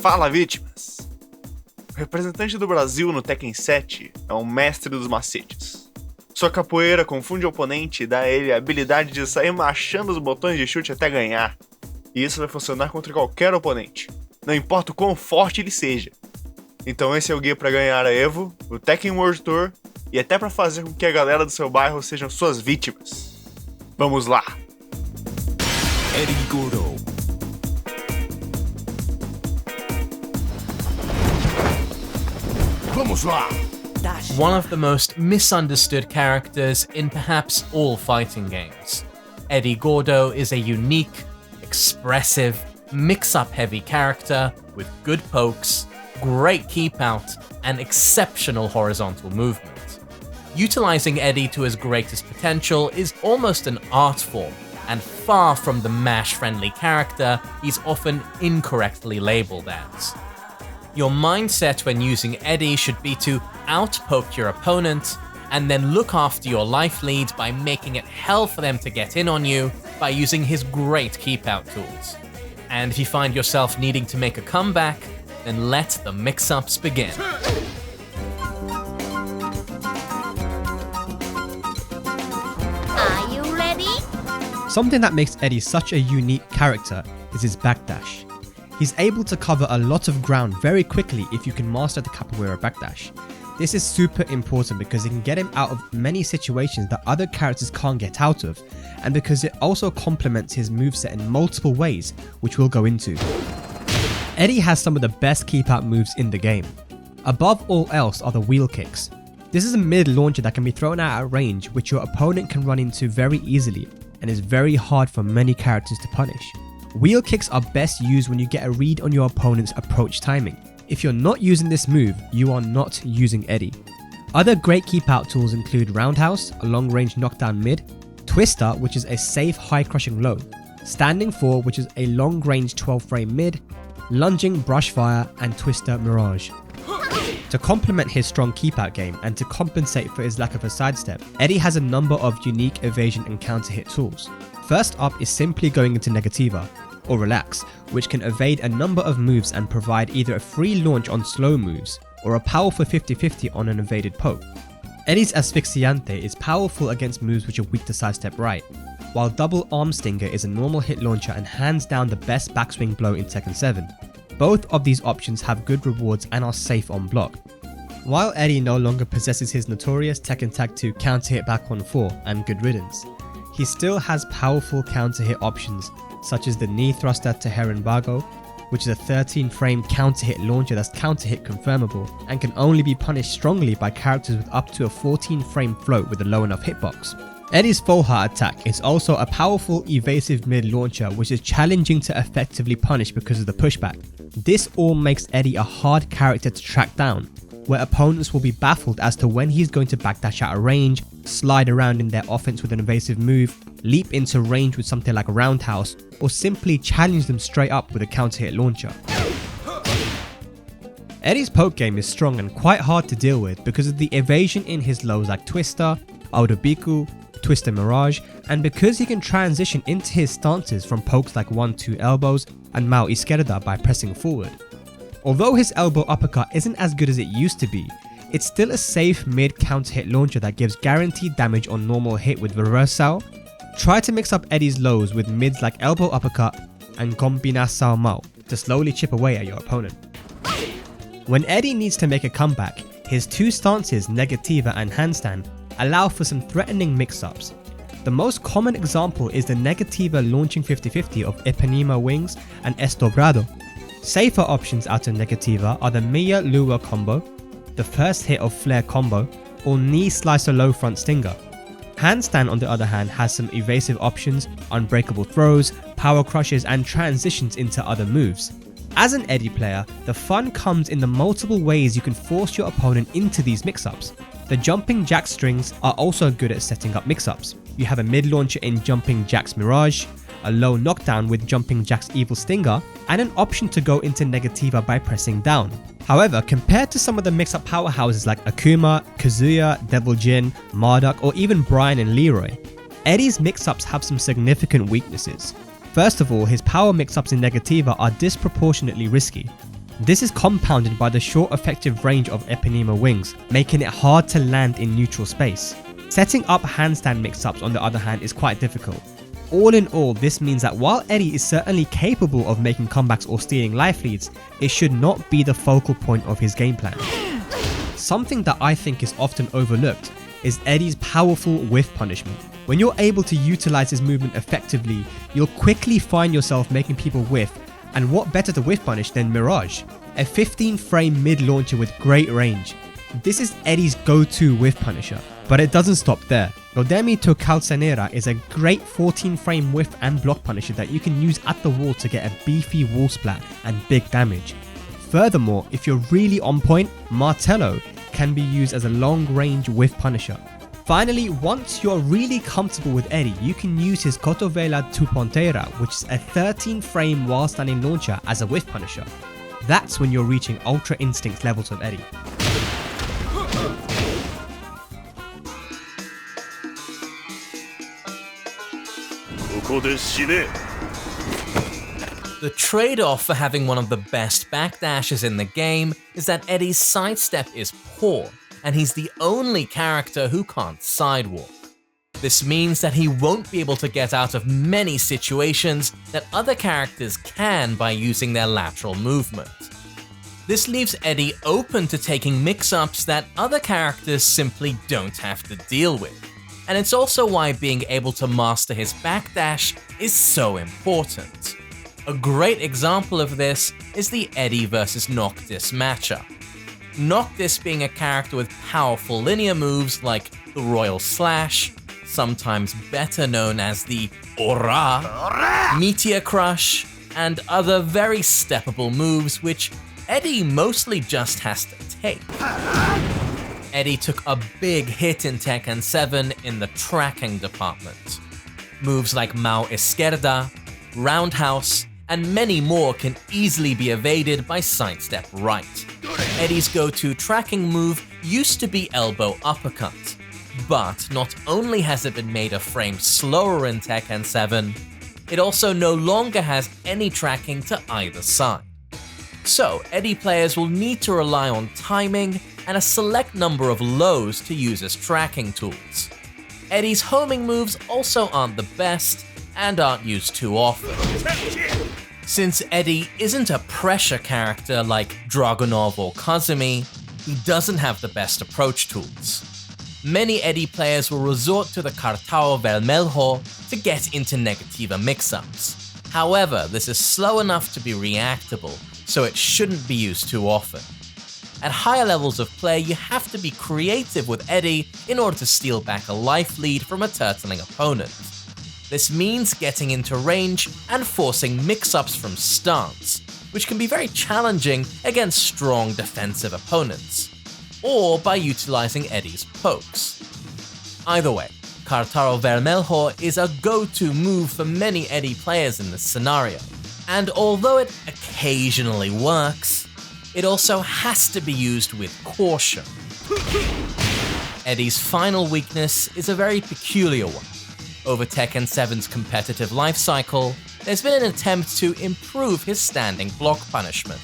Fala, vítimas! O representante do Brasil no Tekken 7 é um mestre dos macetes. Sua capoeira confunde o oponente e dá a ele a habilidade de sair machando os botões de chute até ganhar. E isso vai funcionar contra qualquer oponente, não importa o quão forte ele seja. Então esse é o guia para ganhar a Evo, o Tekken World Tour e até para fazer com que a galera do seu bairro sejam suas vítimas. Vamos lá! Eddy Gordo. Vamos lá! One of the most misunderstood characters in perhaps all fighting games. Eddy Gordo is a unique, expressive, mix-up heavy character with good pokes, great keep out, and exceptional horizontal movement. Utilizing Eddy to his greatest potential is almost an art form, and far from the MASH-friendly character he's often incorrectly labeled as. Your mindset when using Eddy should be to outpoke your opponent, and then look after your life lead by making it hell for them to get in on you by using his great keep-out tools. And if you find yourself needing to make a comeback, then let the mix-ups begin. Are you ready? Something that makes Eddy such a unique character is his backdash. He's able to cover a lot of ground very quickly if you can master the capoeira backdash. This is super important because it can get him out of many situations that other characters can't get out of, and because it also complements his moveset in multiple ways, which we'll go into. Eddy has some of the best keep out moves in the game. Above all else are the wheel kicks. This is a mid launcher that can be thrown out at range which your opponent can run into very easily and is very hard for many characters to punish. Wheel kicks are best used when you get a read on your opponent's approach timing. If you're not using this move, you are not using Eddy. Other great keep out tools include Roundhouse, a long range knockdown mid, Twister, which is a safe high crushing low, Standing 4, which is a long range 12 frame mid, Lunging Brush Fire, and Twister Mirage. To complement his strong keep out game and to compensate for his lack of a sidestep, Eddy has a number of unique evasion and counter hit tools. First up is simply going into Negativa, or Relax, which can evade a number of moves and provide either a free launch on slow moves, or a powerful 50-50 on an evaded poke. Eddy's Asfixiante is powerful against moves which are weak to sidestep right, while Double Arm Stinger is a normal hit launcher and hands down the best backswing blow in Tekken 7. Both of these options have good rewards and are safe on block. While Eddy no longer possesses his notorious Tekken Tag 2 counter hit back on 4 and good riddance, he still has powerful counter hit options such as the knee thruster to Herenbago, which is a 13 frame counter hit launcher that's counter hit confirmable and can only be punished strongly by characters with up to a 14 frame float with a low enough hitbox. Eddy's full heart attack is also a powerful evasive mid launcher which is challenging to effectively punish because of the pushback. This all makes Eddy a hard character to track down, where opponents will be baffled as to when he's going to backdash out of range, slide around in their offense with an evasive move, leap into range with something like a Roundhouse, or simply challenge them straight up with a counter hit launcher. Eddy's poke game is strong and quite hard to deal with because of the evasion in his lows like Twister, Audobiku, Twister Mirage, and because he can transition into his stances from pokes like 1-2 elbows and Mao Izquierda by pressing forward. Although his elbow uppercut isn't as good as it used to be, it's still a safe mid counter hit launcher that gives guaranteed damage on normal hit with Reversal. Try to mix up Eddy's lows with mids like elbow uppercut and Combinação Mao to slowly chip away at your opponent. When Eddy needs to make a comeback, his two stances, Negativa and Handstand, allow for some threatening mix-ups. The most common example is the Negativa launching 50-50 of Ipanema Wings and Estobrado. Safer options out of Negativa are the Mia Lua combo, the first hit of Flare combo, or Knee Slicer Low Front Stinger. Handstand on the other hand has some evasive options, unbreakable throws, power crushes and transitions into other moves. As an Eddy player, the fun comes in the multiple ways you can force your opponent into these mix-ups. The Jumping Jack strings are also good at setting up mix-ups. You have a mid launcher in Jumping Jack's Mirage, a low knockdown with Jumping Jack's Evil Stinger, and an option to go into Negativa by pressing down. However, compared to some of the mix-up powerhouses like Akuma, Kazuya, Devil Jin, Marduk, or even Brian and Leroy, Eddy's mix-ups have some significant weaknesses. First of all, his power mix-ups in Negativa are disproportionately risky. This is compounded by the short effective range of Eponema wings, making it hard to land in neutral space. Setting up handstand mix-ups on the other hand is quite difficult. All in all, this means that while Eddy is certainly capable of making comebacks or stealing life leads, it should not be the focal point of his game plan. Something that I think is often overlooked is Eddy's powerful whiff punishment. When you're able to utilize his movement effectively, you'll quickly find yourself making people whiff, and what better to whiff punish than Mirage, a 15 frame mid launcher with great range. This is Eddy's go-to whiff punisher, but it doesn't stop there. Rodemi to Calcanera is a great 14 frame whiff and block punisher that you can use at the wall to get a beefy wall splat and big damage. Furthermore, if you're really on point, Martello can be used as a long range whiff punisher. Finally, once you're really comfortable with Eddy, you can use his Cotovela to Ponteira, which is a 13 frame while standing launcher, as a whiff punisher. That's when you're reaching Ultra Instinct levels of Eddy. The trade-off for having one of the best backdashes in the game is that Eddy's sidestep is poor, and he's the only character who can't sidewalk. This means that he won't be able to get out of many situations that other characters can by using their lateral movement. This leaves Eddy open to taking mix-ups that other characters simply don't have to deal with. And it's also why being able to master his backdash is so important. A great example of this is the Eddy vs Noctis matchup. Noctis being a character with powerful linear moves like the Royal Slash, sometimes better known as the Aura, Meteor Crush, and other very steppable moves which Eddy mostly just has to take. Eddy took a big hit in Tekken 7 in the tracking department. Moves like Mão Esquerda, Roundhouse, and many more can easily be evaded by sidestep right. Eddy's go-to tracking move used to be elbow uppercut, but not only has it been made a frame slower in Tekken 7, it also no longer has any tracking to either side. So Eddy players will need to rely on timing and a select number of lows to use as tracking tools. Eddy's homing moves also aren't the best and aren't used too often. Since Eddy isn't a pressure character like Dragunov or Kazumi, he doesn't have the best approach tools. Many Eddy players will resort to the Cartao Vermelho to get into Negativa mix-ups. However, this is slow enough to be reactable, so it shouldn't be used too often. At higher levels of play, you have to be creative with Eddy in order to steal back a life lead from a turtling opponent. This means getting into range and forcing mix-ups from stance, which can be very challenging against strong defensive opponents, or by utilizing Eddy's pokes. Either way, Cartaro Vermelho is a go-to move for many Eddy players in this scenario, and although it occasionally works, it also has to be used with caution. Eddy's final weakness is a very peculiar one. Over Tekken 7's competitive lifecycle, there's been an attempt to improve his standing block punishment.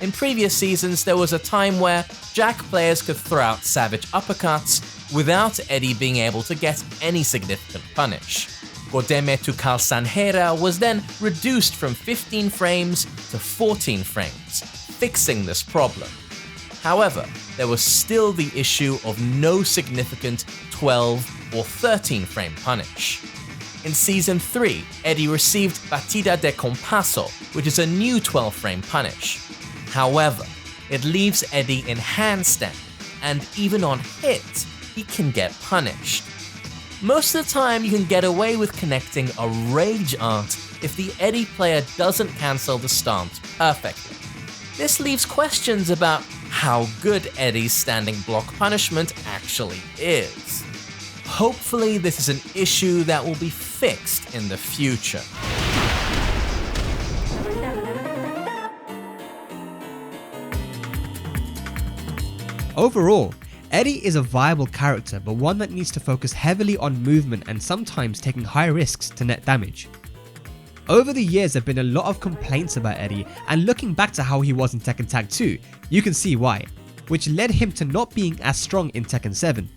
In previous seasons, there was a time where Jack players could throw out savage uppercuts without Eddy being able to get any significant punish. Godeme to Calcanera was then reduced from 15 frames to 14 frames, fixing this problem. However, there was still the issue of no significant 12 or 13 frame punish. In Season 3, Eddy received Batida de Compasso, which is a new 12 frame punish. However, it leaves Eddy in handstand, and even on hit, he can get punished. Most of the time, you can get away with connecting a rage art if the Eddy player doesn't cancel the stance perfectly. This leaves questions about how good Eddy's standing block punishment actually is. Hopefully, this is an issue that will be fixed in the future. Overall, Eddy is a viable character, but one that needs to focus heavily on movement and sometimes taking high risks to net damage. Over the years, there have been a lot of complaints about Eddy, and looking back to how he was in Tekken Tag 2, you can see why, which led him to not being as strong in Tekken 7.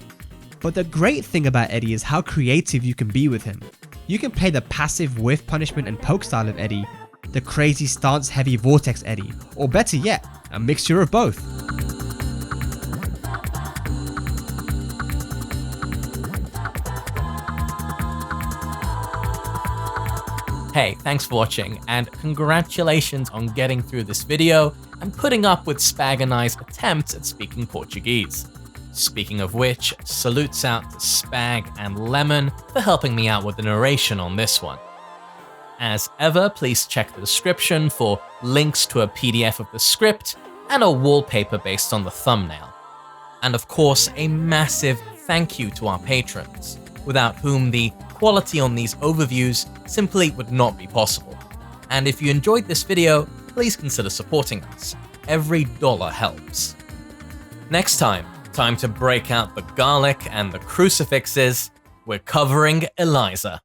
But the great thing about Eddy is how creative you can be with him. You can play the passive whiff punishment and poke style of Eddy, the crazy stance heavy vortex Eddy, or better yet, a mixture of both. Hey, thanks for watching, and congratulations on getting through this video and putting up with Spag and I's attempts at speaking Portuguese. Speaking of which, salutes out to Spag and Lemon for helping me out with the narration on this one. As ever, please check the description for links to a PDF of the script and a wallpaper based on the thumbnail. And of course, a massive thank you to our patrons, without whom the quality on these overviews simply would not be possible. And if you enjoyed this video, please consider supporting us. Every dollar helps. Next time to break out the garlic and the crucifixes, we're covering Eliza.